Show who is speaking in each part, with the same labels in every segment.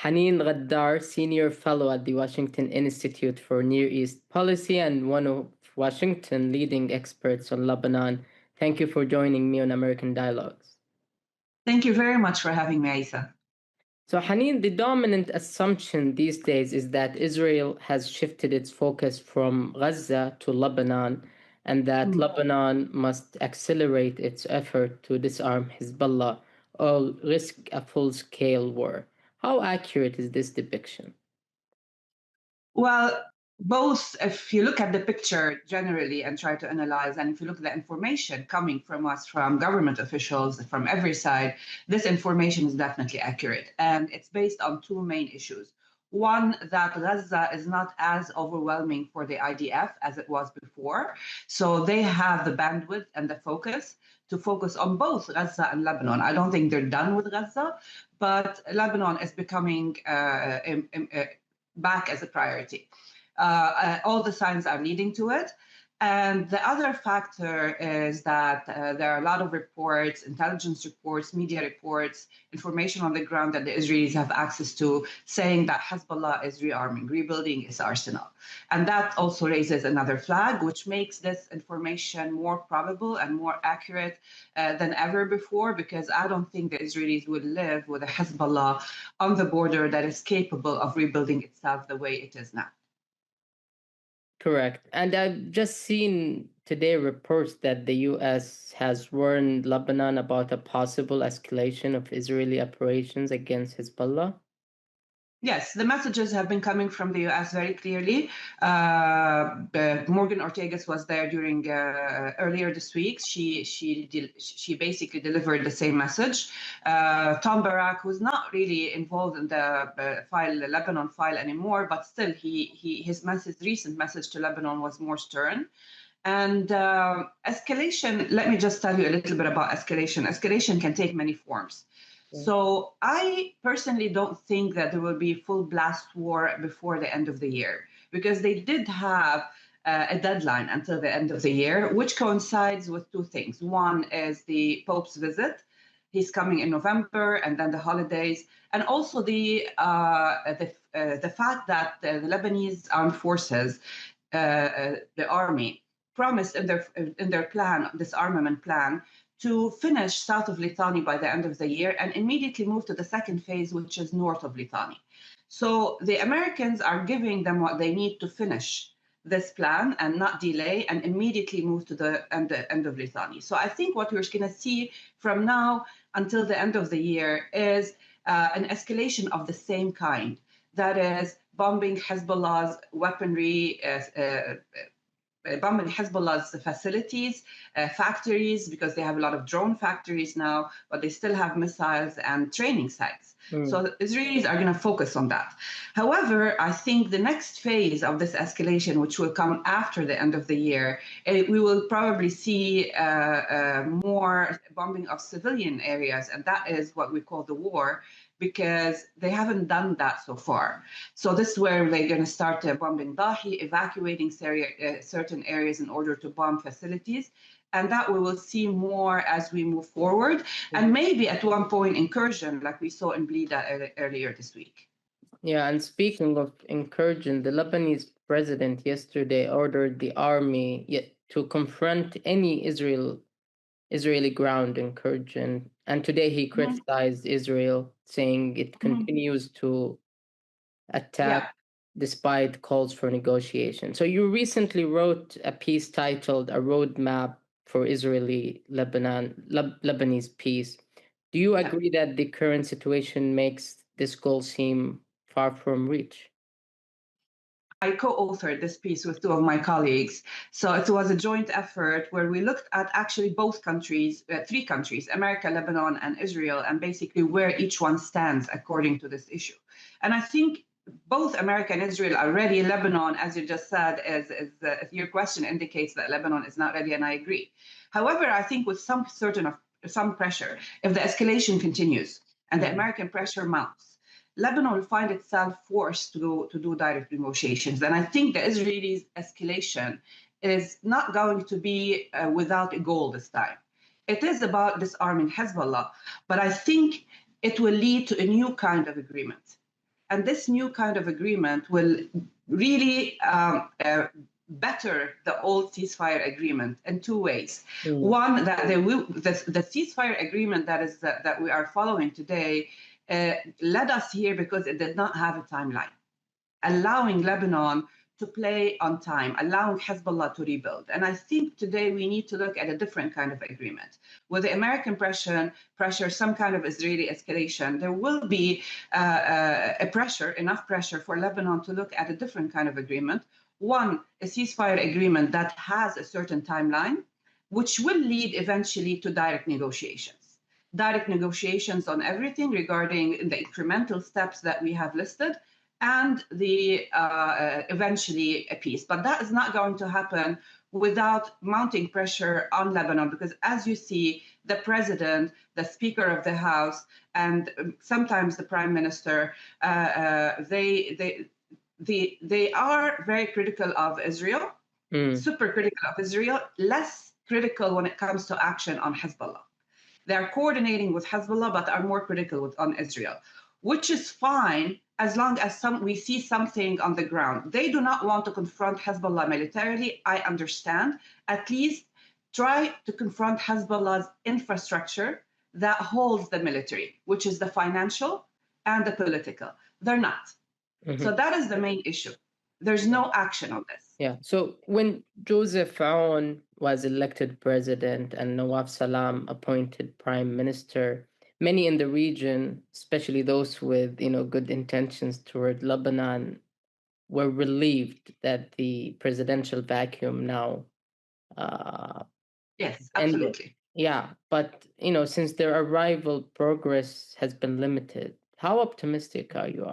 Speaker 1: Haneen غدار, Senior Fellow at the Washington Institute for Near East Policy and one of Washington's leading experts on Lebanon. Thank you for joining me on American Dialogues.
Speaker 2: Thank you very much for having me, Isa.
Speaker 1: So, Haneen, the dominant assumption these days is that Israel has shifted its focus from Gaza to Lebanon, and that Lebanon must accelerate its effort to disarm Hezbollah or risk a full-scale war. How accurate is this depiction?
Speaker 2: Well, both, if you look at the picture generally and try to analyze, and if you look at the information coming from us, from government officials, from every side, this information is definitely accurate. And it's based on two main issues. One, that Gaza is not as overwhelming for the IDF as it was before. So they have the bandwidth and the focus to focus on both Gaza and Lebanon. I don't think they're done with Gaza, but Lebanon is becoming back as a priority. All the signs are leading to it. And the other factor is that there are a lot of reports, intelligence reports, media reports, information on the ground that the Israelis have access to, saying that Hezbollah is rearming, rebuilding its arsenal. And that also raises another flag, which makes this information more probable and more accurate than ever before, because I don't think the Israelis would live with a Hezbollah on the border that is capable of rebuilding itself the way it is now.
Speaker 1: Correct. And I've just seen today reports that the U.S. has warned Lebanon about a possible escalation of Israeli operations against Hezbollah.
Speaker 2: Yes, the messages have been coming from the U.S. very clearly. Morgan Ortagus was there during earlier this week. She basically delivered the same message. Tom Barak, who's not really involved in the Lebanon file anymore, but still, his recent message to Lebanon was more stern. And escalation, let me just tell you a little bit about escalation. Escalation can take many forms. So I personally don't think that there will be full blast war before the end of the year, because they did have a deadline until the end of the year, which coincides with two things. One is the Pope's visit. He's coming in November, and then the holidays, and also the fact that the Lebanese armed forces, the army, promised in their plan, this armament plan, to finish south of Litani by the end of the year and immediately move to the second phase, which is north of Litani. So the Americans are giving them what they need to finish this plan and not delay and immediately move to the end of Litani. So I think what we're going to see from now until the end of the year is an escalation of the same kind. That is bombing Hezbollah's weaponry, bombing Hezbollah's facilities, factories, because they have a lot of drone factories now, but they still have missiles and training sites. So the Israelis are going to focus on that. However, I think the next phase of this escalation, which will come after the end of the year, we will probably see more bombing of civilian areas, and that is what we call the war, because they haven't done that so far. So this is where they're going to start bombing Dahi, evacuating certain areas in order to bomb facilities. And that we will see more as we move forward. And maybe at one point incursion, like we saw in Blida earlier this week.
Speaker 1: Yeah, and speaking of incursion, the Lebanese president yesterday ordered the army to confront any Israeli ground incursion. And today he criticized Israel, saying it continues to attack despite calls for negotiation. So you recently wrote a piece titled A Roadmap for Israeli-Lebanese Peace. Do you agree that the current situation makes this goal seem far from reach?
Speaker 2: I co-authored this piece with two of my colleagues. So it was a joint effort where we looked at actually both countries, three countries, America, Lebanon, and Israel, and basically where each one stands according to this issue. And I think both America and Israel are ready. Lebanon, as you just said, your question indicates that Lebanon is not ready, and I agree. However, I think with some pressure, if the escalation continues and the American pressure mounts, Lebanon will find itself forced to do direct negotiations. And I think the Israelis' escalation is not going to be without a goal this time. It is about disarming Hezbollah, but I think it will lead to a new kind of agreement. And this new kind of agreement will really better the old ceasefire agreement in two ways. One, that the ceasefire agreement that we are following today led us here because it did not have a timeline, allowing Lebanon to play on time, allowing Hezbollah to rebuild. And I think today we need to look at a different kind of agreement. With the American pressure, some kind of Israeli escalation, there will be enough pressure for Lebanon to look at a different kind of agreement. One, a ceasefire agreement that has a certain timeline, which will lead eventually to direct negotiations. Direct negotiations on everything regarding the incremental steps that we have listed, and the eventually a peace. But that is not going to happen without mounting pressure on Lebanon, because as you see, the president, the speaker of the House, and sometimes the prime minister, they are very critical of Israel, super critical of Israel, less critical when it comes to action on Hezbollah. They're coordinating with Hezbollah, but are more critical on Israel, which is fine as long as we see something on the ground. They do not want to confront Hezbollah militarily, I understand. At least try to confront Hezbollah's infrastructure that holds the military, which is the financial and the political. They're not. So that is the main issue. There's no action on this.
Speaker 1: Yeah. So when Joseph Aoun was elected president and Nawaf Salam appointed prime minister, many in the region, especially those with good intentions toward Lebanon, were relieved that the presidential vacuum now
Speaker 2: yes,
Speaker 1: ended.
Speaker 2: Absolutely.
Speaker 1: Yeah, but since their arrival, progress has been limited. How optimistic are you?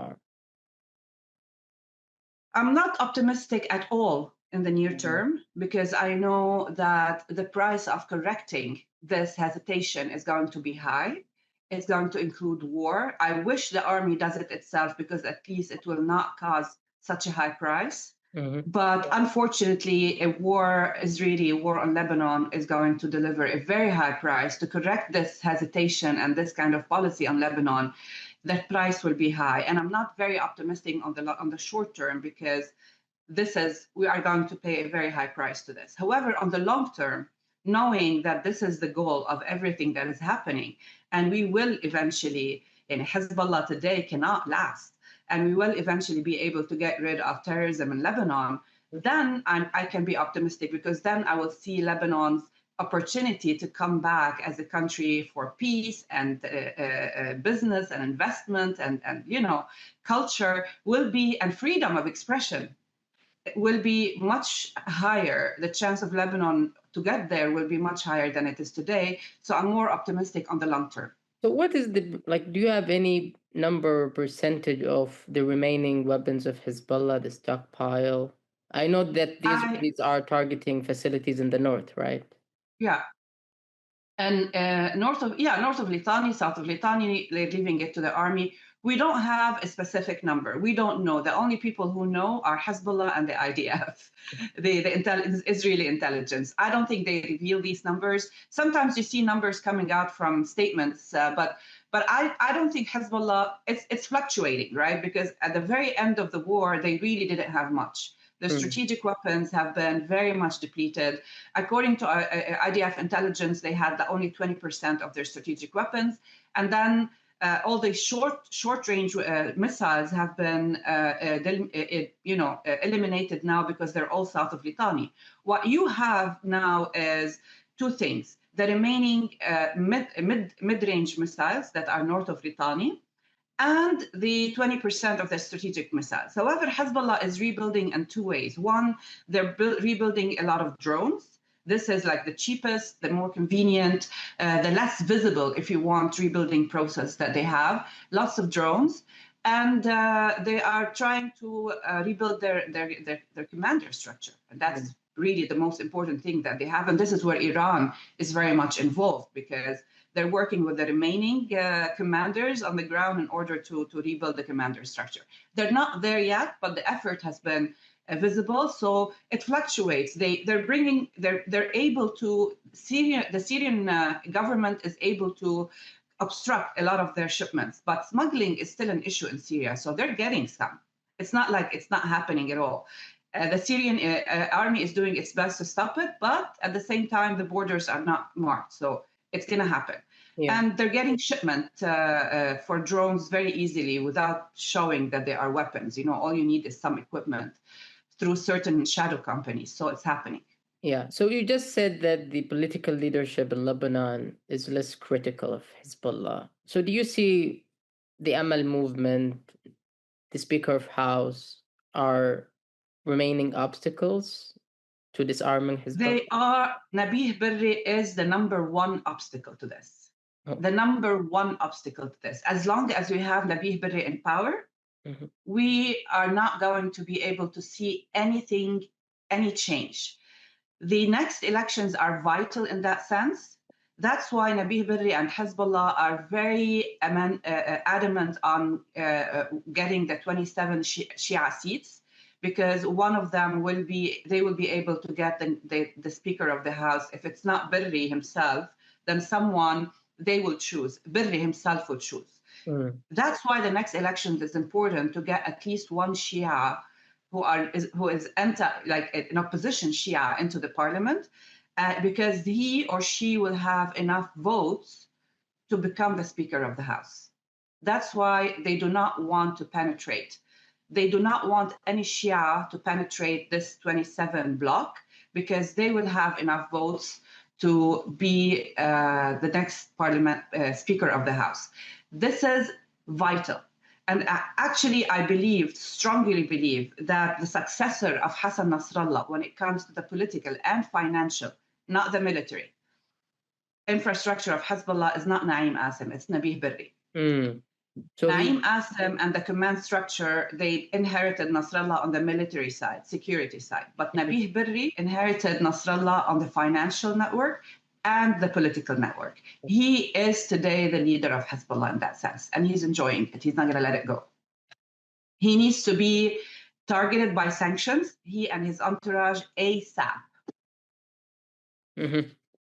Speaker 2: I'm not optimistic at all in the near term, because I know that the price of correcting this hesitation is going to be high. It's going to include war. I wish the army does it itself, because at least it will not cause such a high price. But unfortunately, Israeli war on Lebanon is going to deliver a very high price. To correct this hesitation and this kind of policy on Lebanon, that price will be high. And I'm not very optimistic on the short term, because we are going to pay a very high price to this. However, on the long term, knowing that this is the goal of everything that is happening, and we will eventually, Hezbollah today cannot last, and we will eventually be able to get rid of terrorism in Lebanon, then I can be optimistic, because then I will see Lebanon's opportunity to come back as a country for peace and business and investment and culture and freedom of expression will be much higher. The chance of Lebanon to get there will be much higher than it is today. So I'm more optimistic on the long term.
Speaker 1: So what is do you have any number or percentage of the remaining weapons of Hezbollah, the stockpile? I know that these are targeting facilities in the north, right?
Speaker 2: Yeah. And north of Litani, south of Litani, they're leaving it to the army. We don't have a specific number. We don't know. The only people who know are Hezbollah and the IDF, the Israeli intelligence. I don't think they reveal these numbers. Sometimes you see numbers coming out from statements, but I don't think Hezbollah, it's fluctuating, right? Because at the very end of the war, they really didn't have much. The strategic weapons have been very much depleted. According to IDF intelligence, they had only 20% of their strategic weapons. And then all the short-range missiles have been eliminated now, because they're all south of Litani. What you have now is two things. The remaining mid-range missiles that are north of Litani, and the 20% of the strategic missiles. However, Hezbollah is rebuilding in two ways. One, they're rebuilding a lot of drones. This is like the cheapest, the more convenient, the less visible, if you want, rebuilding process that they have. Lots of drones. And they are trying to rebuild their commander structure. And that's really the most important thing that they have. And this is where Iran is very much involved, because they're working with the remaining commanders on the ground in order to rebuild the commander structure. They're not there yet, but the effort has been visible. So it fluctuates. They're able to, the Syrian government is able to obstruct a lot of their shipments. But smuggling is still an issue in Syria, so they're getting some. It's not like it's not happening at all. The Syrian army is doing its best to stop it, but at the same time, the borders are not marked, so it's going to happen.
Speaker 1: Yeah.
Speaker 2: And they're getting shipment for drones very easily without showing that they are weapons. All you need is some equipment through certain shadow companies, so it's happening.
Speaker 1: Yeah. So you just said that the political leadership in Lebanon is less critical of Hezbollah. So do you see the Amal movement, the Speaker of House, are remaining obstacles to disarming Hezbollah?
Speaker 2: They are. Nabih Berri is the number one obstacle to this.
Speaker 1: Oh.
Speaker 2: The number one obstacle to this. As long as we have Nabih Berri in power, we are not going to be able to see anything, any change. The next elections are vital in that sense. That's why Nabih Berri and Hezbollah are very adamant on getting the 27 Shia seats, because one of them they will be able to get the Speaker of the House. If it's not Berri himself, then someone they will choose. Berri himself will choose. That's why the next election is important, to get at least one Shia who is an opposition Shia into the parliament, because he or she will have enough votes to become the Speaker of the House. That's why they do not want to penetrate. They do not want any Shia to penetrate this 27 bloc, because they will have enough votes to be the next parliament Speaker of the House. This is vital. And actually, I strongly believe, that the successor of Hassan Nasrallah, when it comes to the political and financial, not the military, infrastructure of Hezbollah, is not Naim Asem, it's Nabih Berri.
Speaker 1: So
Speaker 2: Naim Asem and the command structure, they inherited Nasrallah on the military side, security side. But Nabih Berri inherited Nasrallah on the financial network and the political network. He is today the leader of Hezbollah in that sense, and he's enjoying it. He's not going to let it go. He needs to be targeted by sanctions, he and his entourage, ASAP.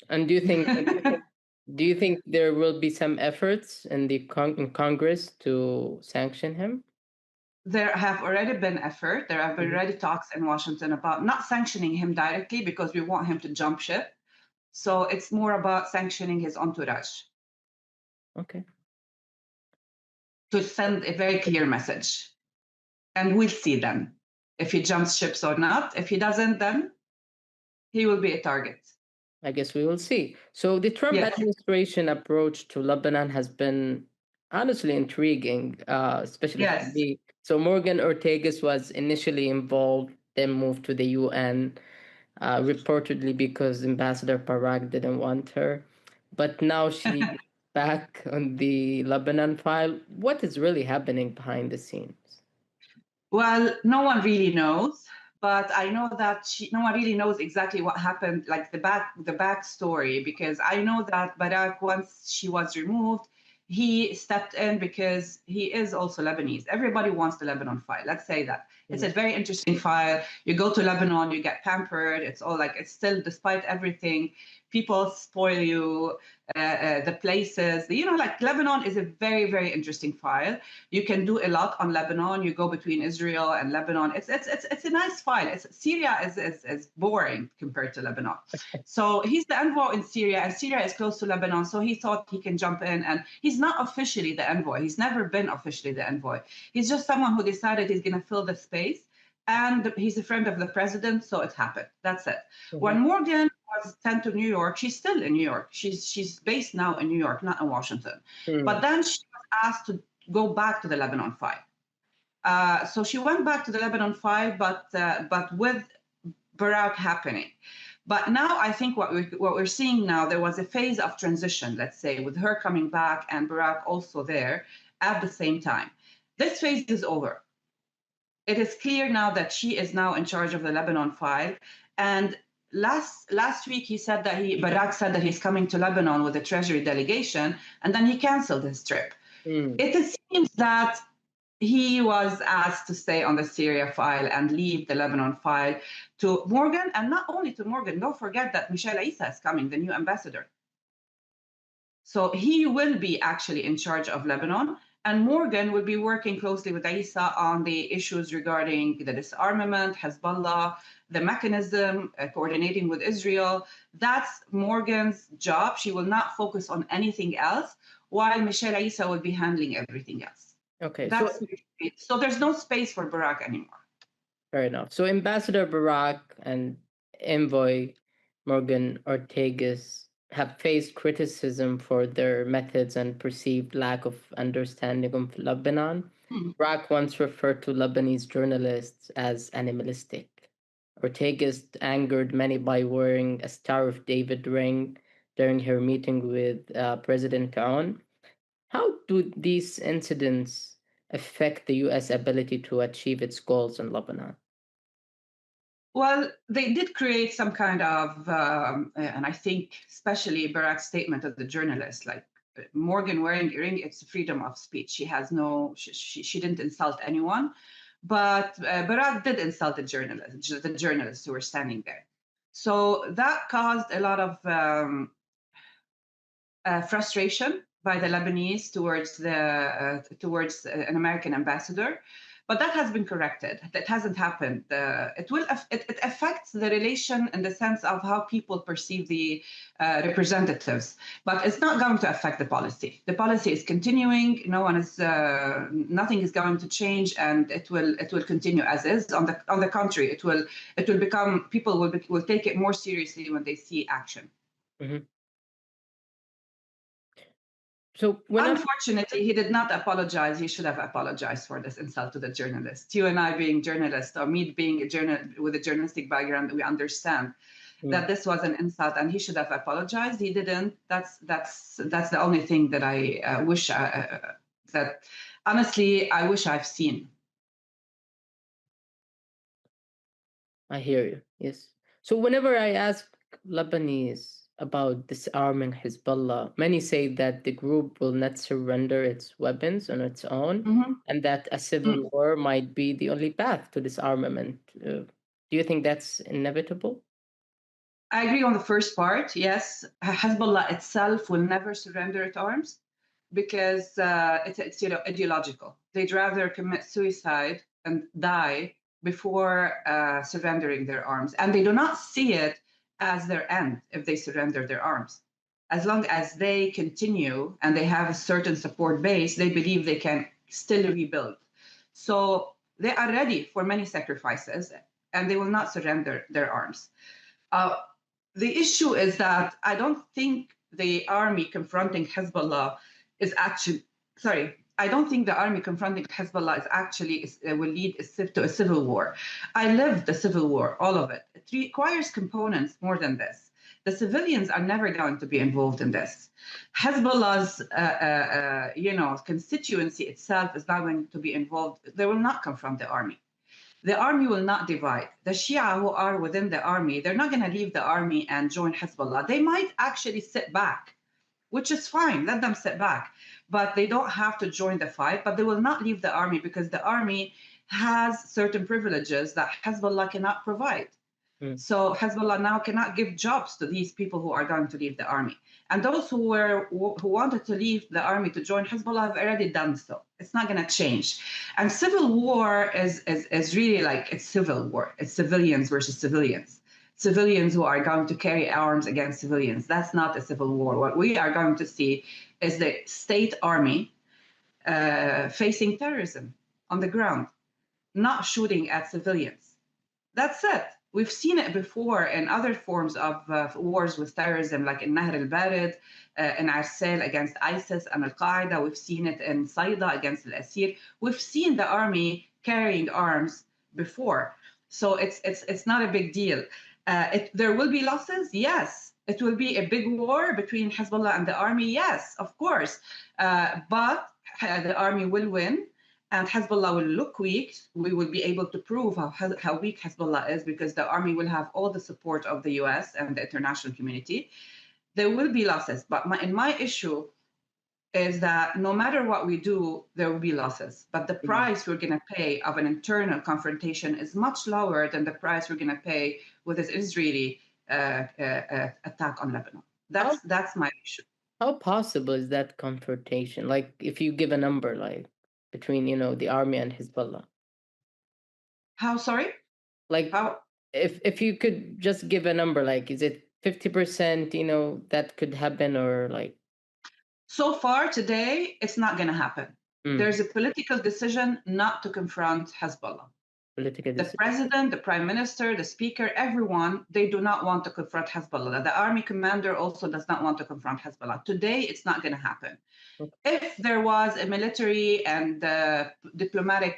Speaker 1: And do you think there will be some efforts in the Congress to sanction him?
Speaker 2: There have already been effort. There have been already talks in Washington about not sanctioning him directly, because we want him to jump ship. So it's more about sanctioning his entourage.
Speaker 1: Okay.
Speaker 2: To send a very clear message. And we'll see then if he jumps ships or not. If he doesn't, then he will be a target.
Speaker 1: I guess we will see. So the Trump administration approach to Lebanon has been honestly intriguing, especially for me. So Morgan Ortagus was initially involved, then moved to the UN, reportedly because Ambassador Barak didn't want her. But now she's back on the Lebanon file. What is really happening behind the scenes?
Speaker 2: Well, no one really knows, but I know that no one really knows exactly what happened, like the backstory, because I know that Barak, once she was removed, he stepped in because he is also Lebanese. Everybody wants the Lebanon file. Let's say that. It's a very interesting file. You go to Lebanon, you get pampered. It's all like, it's still, despite everything, people spoil you, the places. Like Lebanon is a very, very interesting file. You can do a lot on Lebanon. You go between Israel and Lebanon. It's a nice file. Syria is boring compared to Lebanon. So he's the envoy in Syria, and Syria is close to Lebanon. So he thought he can jump in, and he's not officially the envoy. He's never been officially the envoy. He's just someone who decided he's going to fill the space. And he's a friend of the president, so it happened. That's it. When Morgan was sent to New York, she's still in New York. She's based now in New York, not in Washington. But then she was asked to go back to the Lebanon file. So she went back to the Lebanon file, but with Barak happening. But now I think what we're seeing now, there was a phase of transition, let's say, with her coming back and Barak also there at the same time. This phase is over. It is clear now that she is now in charge of the Lebanon file. And last week he said that Barak said that he's coming to Lebanon with a Treasury delegation, and then he canceled his trip. It seems that he was asked to stay on the Syria file and leave the Lebanon file to Morgan, and not only to Morgan. Don't forget that Michelle Isa is coming, the new ambassador. So he will be actually in charge of Lebanon. And Morgan will be working closely with Isa on the issues regarding the disarmament, Hezbollah, the mechanism, coordinating with Israel. That's Morgan's job. She will not focus on anything else, while Michelle Isa will be handling everything else.
Speaker 1: Okay.
Speaker 2: So there's no space for Barak anymore.
Speaker 1: Fair enough. So Ambassador Barak and Envoy Morgan Ortagus have faced criticism for their methods and perceived lack of understanding of Lebanon. Barak once referred to Lebanese journalists as animalistic. Ortagus angered many by wearing a Star of David ring during her meeting with President Aoun. How do these incidents affect the U.S. ability to achieve its goals in Lebanon?
Speaker 2: Well, they did create some kind of, and I think especially Barak's statement of the journalist, like Morgan wearing a ring, it's freedom of speech. She has no, she didn't insult anyone, but Barak did insult the journalists who were standing there. So that caused a lot of frustration by the Lebanese towards an American ambassador. But that has been corrected. That hasn't happened. It affects the relation in the sense of how people perceive the representatives, but it's not going to affect the policy. The policy is continuing. Nothing is going to change, and it will continue as is. On the contrary, it will become, people will take it more seriously when they see action.
Speaker 1: Mm-hmm. So
Speaker 2: unfortunately, he did not apologize. He should have apologized for this insult to the journalist. You and I, being journalists, or me being a journalist with a journalistic background, we understand that this was an insult, and he should have apologized. He didn't. That's the only thing that I wish that honestly I wish I've seen.
Speaker 1: I hear you. Yes. So whenever I ask Lebanese about disarming Hezbollah, many say that the group will not surrender its weapons on its own, and that a civil war might be the only path to disarmament. Do you think that's inevitable?
Speaker 2: I agree on the first part. Yes, Hezbollah itself will never surrender its arms because it's ideological. They'd rather commit suicide and die before surrendering their arms, and they do not see it as their end if they surrender their arms. As long as they continue and they have a certain support base, they believe they can still rebuild. So they are ready for many sacrifices, and they will not surrender their arms. The issue is that I don't think the army confronting Hezbollah is actually, I don't think the army confronting Hezbollah is actually will lead to a civil war. I lived the civil war, all of it. It requires components more than this. The civilians are never going to be involved in this. Hezbollah's, constituency itself is not going to be involved. They will not confront the army. The army will not divide. The Shia who are within the army, they're not going to leave the army and join Hezbollah. They might actually sit back, which is fine. Let them sit back. But they don't have to join the fight. But they will not leave the army because the army has certain privileges that Hezbollah cannot provide. So Hezbollah now cannot give jobs to these people who are going to leave the army. And those who wanted to leave the army to join Hezbollah have already done so. It's not going to change. And civil war is really like, it's civil war. It's civilians versus civilians. Civilians who are going to carry arms against civilians. That's not a civil war. What we are going to see is the state army facing terrorism on the ground, not shooting at civilians. That's it. We've seen it before in other forms of wars with terrorism, like in Nahr al-Barid, in Arsel against ISIS and al-Qaeda. We've seen it in Saida against al-Asir. We've seen the army carrying arms before. So it's not a big deal. There will be losses, yes. It will be a big war between Hezbollah and the army, yes, of course. But the army will win. And Hezbollah will look weak. We will be able to prove how weak Hezbollah is because the army will have all the support of the US and the international community. There will be losses. But my issue is that no matter what we do, there will be losses. But the price we're going to pay of an internal confrontation is much lower than the price we're going to pay with this Israeli attack on Lebanon. That's my issue.
Speaker 1: How possible is that confrontation? Like, if you give a number, like between the army and Hezbollah,
Speaker 2: How, sorry?
Speaker 1: like
Speaker 2: How?
Speaker 1: if you could just give a number, like is it 50%? That could happen, or like
Speaker 2: So far today, it's not going to happen.
Speaker 1: mm,
Speaker 2: There's a political decision not to confront Hezbollah.
Speaker 1: political
Speaker 2: The
Speaker 1: decision.
Speaker 2: president, the prime minister, the speaker, everyone, they do not want to confront Hezbollah. The army commander also does not want to confront Hezbollah. Today, it's not going to happen.
Speaker 1: Okay.
Speaker 2: If there was a military and diplomatic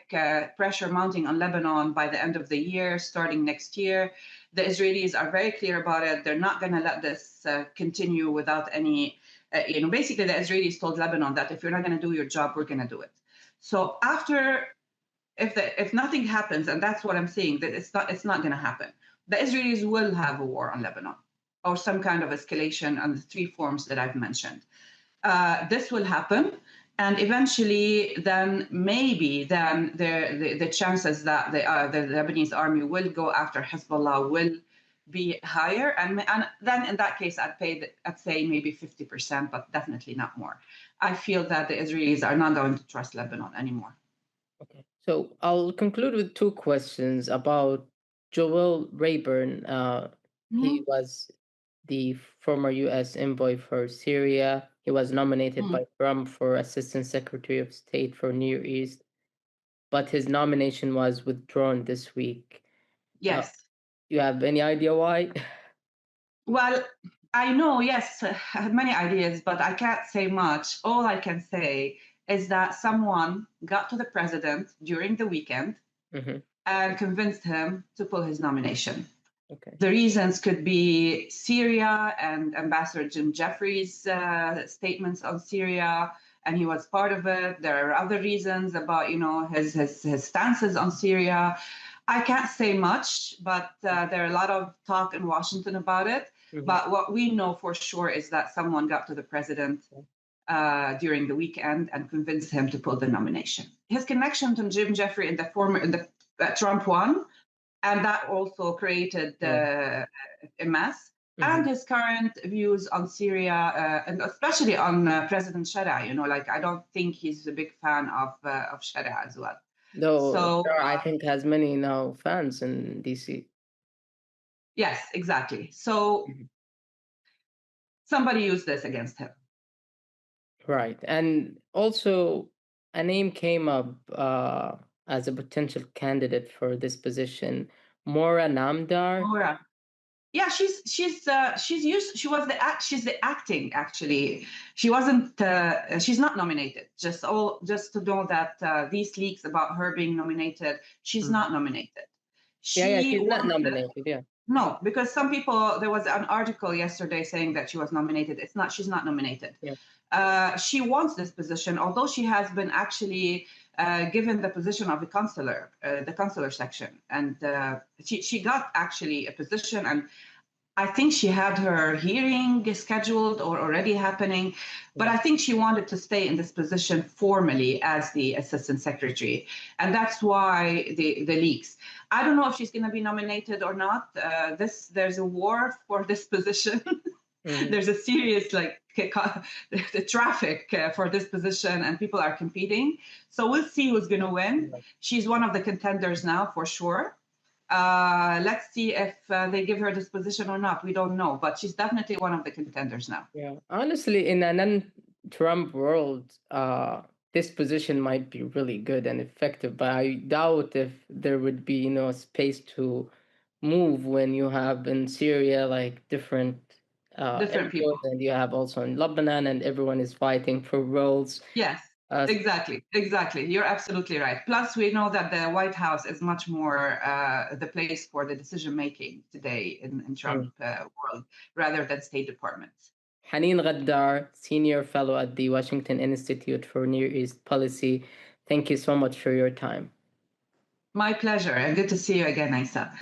Speaker 2: pressure mounting on Lebanon by the end of the year, starting next year, the Israelis are very clear about it. They're not going to let this continue without any, basically the Israelis told Lebanon that if you're not going to do your job, we're going to do it. So after, if nothing happens, and that's what I'm saying, that it's not going to happen. The Israelis will have a war on Lebanon or some kind of escalation on the three forms that I've mentioned. This will happen, and eventually, then maybe the chances that the Lebanese army will go after Hezbollah will be higher, and then in that case, I'd say maybe 50%, but definitely not more. I feel that the Israelis are not going to trust Lebanon anymore.
Speaker 1: Okay, so I'll conclude with two questions about Joel Rayburn. He was the former U.S. envoy for Syria. He was nominated by Trump for Assistant Secretary of State for Near East, but his nomination was withdrawn this week.
Speaker 2: Yes.
Speaker 1: You have any idea why?
Speaker 2: Well, I know, yes, I have many ideas, but I can't say much. All I can say is that someone got to the president during the weekend and convinced him to pull his nomination.
Speaker 1: Okay.
Speaker 2: The reasons could be Syria and Ambassador Jim Jeffries' statements on Syria, and he was part of it. There are other reasons about, his stances on Syria. I can't say much, but there are a lot of talk in Washington about it. But what we know for sure is that someone got to the president during the weekend and convinced him to pull the nomination. His connection to Jim Jeffrey in the Trump won, and that also created a mess. And his current views on Syria, and especially on President Sharia, I don't think he's a big fan of Sharia as well.
Speaker 1: Though I think has many now fans in DC.
Speaker 2: Yes, exactly. So somebody used this against him.
Speaker 1: Right. And also a name came up as a potential candidate for this position, Mora Namdar.
Speaker 2: Mora. Yeah, she's the acting actually. She wasn't she's not nominated. Just to know that these leaks about her being nominated, she's not nominated.
Speaker 1: She's not nominated, yeah.
Speaker 2: No, because some people, there was an article yesterday saying that she was nominated. She's not nominated.
Speaker 1: Yeah.
Speaker 2: She wants this position, although she has been actually given the position of the consular section. And she got actually a position, and I think she had her hearing scheduled or already happening, but I think she wanted to stay in this position formally as the assistant secretary. And that's why the leaks. I don't know if she's going to be nominated or not. There's a war for this position. There's a serious the traffic for this position, and people are competing. So we'll see who's going to win. She's one of the contenders now for sure. Let's see if they give her this position or not. We don't know, but she's definitely one of the contenders now.
Speaker 1: Yeah, honestly, in an non-Trump world, this position might be really good and effective, but I doubt if there would be, space to move when you have in Syria different
Speaker 2: people,
Speaker 1: and you have also in Lebanon, and everyone is fighting for roles.
Speaker 2: Yes. Exactly. You're absolutely right. Plus, we know that the White House is much more the place for the decision making today in Trump world rather than State Departments.
Speaker 1: Haneen غدار, Senior Fellow at the Washington Institute for Near East Policy. Thank you so much for your time.
Speaker 2: My pleasure, and good to see you again, Aisa.